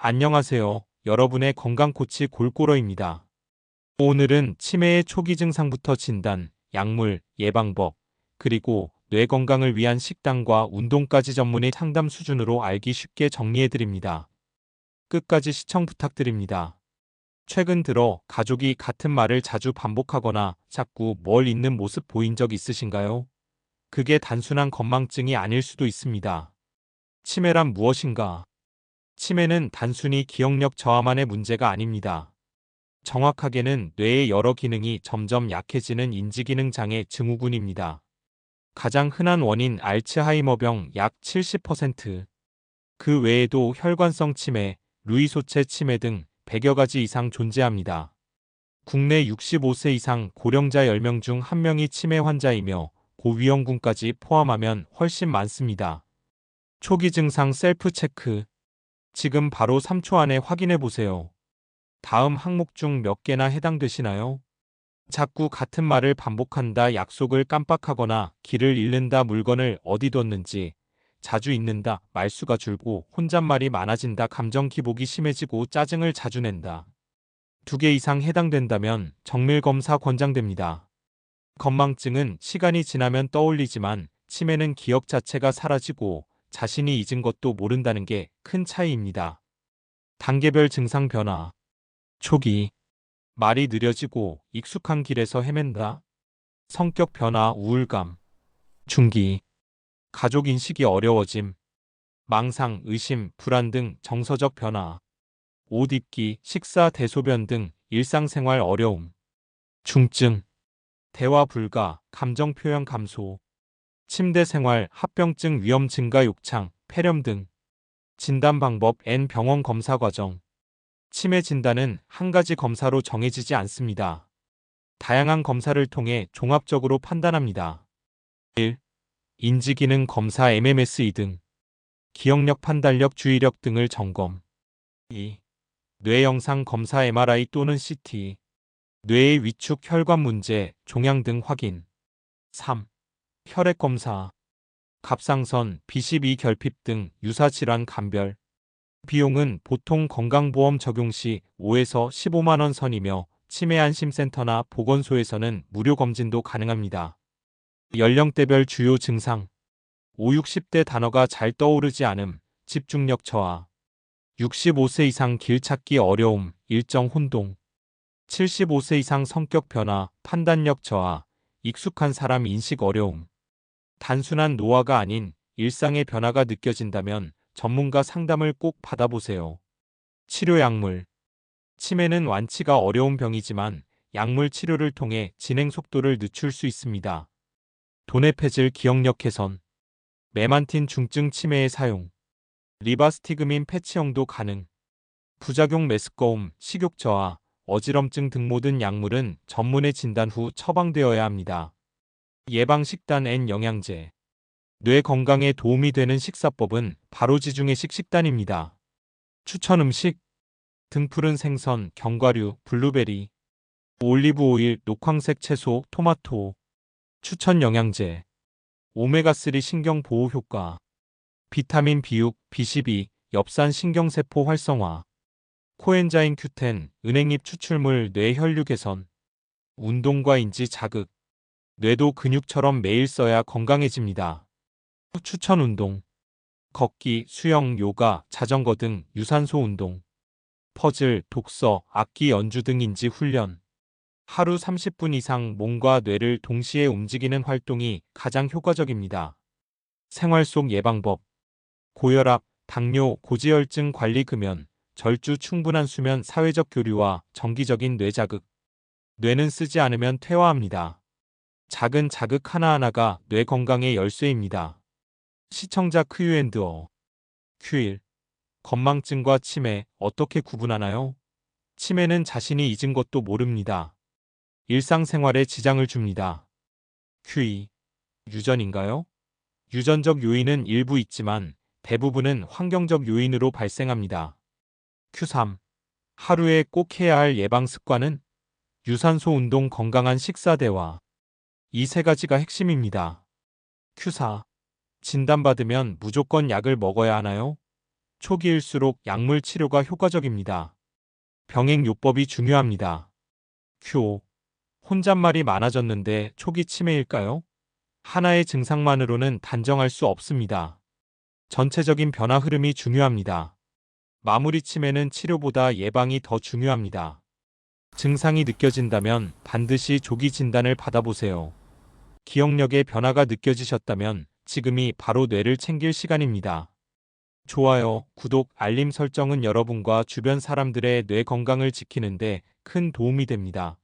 안녕하세요. 여러분의 건강 코치 골꼬로입니다. 오늘은 치매의 초기 증상부터 진단, 약물, 예방법, 그리고 뇌 건강을 위한 식단과 운동까지 전문의 상담 수준으로 알기 쉽게 정리해드립니다. 끝까지 시청 부탁드립니다. 최근 들어 가족이 같은 말을 자주 반복하거나 자꾸 뭘 잊는 모습 보인 적 있으신가요? 그게 단순한 건망증이 아닐 수도 있습니다. 치매란 무엇인가? 치매는 단순히 기억력 저하만의 문제가 아닙니다. 정확하게는 뇌의 여러 기능이 점점 약해지는 인지기능 장애 증후군입니다. 가장 흔한 원인 알츠하이머병 약 70%, 그 외에도 혈관성 치매, 루이소체 치매 등 100여 가지 이상 존재합니다. 국내 65세 이상 고령자 10명 중 1명이 치매 환자이며 고위험군까지 포함하면 훨씬 많습니다. 초기 증상 셀프 체크. 지금 바로 3초 안에 확인해 보세요. 다음 항목 중 몇 개나 해당되시나요? 자꾸 같은 말을 반복한다, 약속을 깜빡하거나 길을 잃는다, 물건을 어디 뒀는지 자주 잊는다, 말수가 줄고 혼잣말이 많아진다, 감정 기복이 심해지고 짜증을 자주 낸다. 2개 이상 해당된다면 정밀검사 권장됩니다. 건망증은 시간이 지나면 떠올리지만 치매는 기억 자체가 사라지고 자신이 잊은 것도 모른다는 게 큰 차이입니다. 단계별 증상 변화. 초기. 말이 느려지고 익숙한 길에서 헤맨다. 성격 변화, 우울감. 중기. 가족 인식이 어려워짐. 망상, 의심, 불안 등 정서적 변화. 옷 입기, 식사, 대소변 등 일상생활 어려움. 중증. 대화 불가, 감정 표현 감소. 침대 생활, 합병증 위험 증가, 욕창, 폐렴 등. 진단 방법 N 병원 검사 과정. 치매 진단은 한 가지 검사로 정해지지 않습니다. 다양한 검사를 통해 종합적으로 판단합니다. 1. 인지기능 검사 MMSE 등. 기억력, 판단력, 주의력 등을 점검. 2. 뇌영상 검사 MRI 또는 CT. 뇌의 위축, 혈관 문제, 종양 등 확인. 3. 혈액 검사. 갑상선, B12 결핍 등 유사 질환 감별. 비용은 보통 건강보험 적용 시 5에서 15만 원 선이며 치매 안심센터나 보건소에서는 무료 검진도 가능합니다. 연령대별 주요 증상. 5, 60대 단어가 잘 떠오르지 않음, 집중력 저하. 65세 이상 길 찾기 어려움, 일정 혼동. 75세 이상 성격 변화, 판단력 저하, 익숙한 사람 인식 어려움. 단순한 노화가 아닌 일상의 변화가 느껴진다면 전문가 상담을 꼭 받아보세요. 치료 약물. 치매는 완치가 어려운 병이지만 약물 치료를 통해 진행 속도를 늦출 수 있습니다. 도네페질 기억력 개선. 메만틴 중증 치매에 사용. 리바스티그민 패치형도 가능. 부작용 메스꺼움, 식욕 저하, 어지럼증 등 모든 약물은 전문의 진단 후 처방되어야 합니다. 예방 식단 N 영양제. 뇌 건강에 도움이 되는 식사법은 바로 지중해식 식단입니다. 추천 음식. 등푸른 생선, 견과류, 블루베리. 올리브 오일, 녹황색 채소, 토마토. 추천 영양제. 오메가3 신경 보호 효과. 비타민 B6, B12, 엽산 신경세포 활성화. 코엔자임 Q10, 은행잎 추출물 뇌 혈류 개선. 운동과 인지 자극. 뇌도 근육처럼 매일 써야 건강해집니다. 추천 운동. 걷기, 수영, 요가, 자전거 등 유산소 운동. 퍼즐, 독서, 악기 연주 등 인지 훈련. 하루 30분 이상 몸과 뇌를 동시에 움직이는 활동이 가장 효과적입니다. 생활 속 예방법. 고혈압, 당뇨, 고지혈증 관리, 금연, 절주, 충분한 수면, 사회적 교류와 정기적인 뇌 자극. 뇌는 쓰지 않으면 퇴화합니다. 작은 자극 하나하나가 뇌 건강의 열쇠입니다. 시청자 Q&A. Q1. 건망증과 치매 어떻게 구분하나요? 치매는 자신이 잊은 것도 모릅니다. 일상생활에 지장을 줍니다. Q2. 유전인가요? 유전적 요인은 일부 있지만 대부분은 환경적 요인으로 발생합니다. Q3. 하루에 꼭 해야 할 예방 습관은? 유산소 운동, 건강한 식사, 대화. 이 세 가지가 핵심입니다. Q4. 진단받으면 무조건 약을 먹어야 하나요? 초기일수록 약물 치료가 효과적입니다. 병행요법이 중요합니다. 큐. 혼잣말이 많아졌는데 초기 치매일까요? 하나의 증상만으로는 단정할 수 없습니다. 전체적인 변화 흐름이 중요합니다. 마무리 치매는 치료보다 예방이 더 중요합니다. 증상이 느껴진다면 반드시 조기 진단을 받아보세요. 기억력의 변화가 느껴지셨다면 지금이 바로 뇌를 챙길 시간입니다. 좋아요, 구독, 알림 설정은 여러분과 주변 사람들의 뇌 건강을 지키는데 큰 도움이 됩니다.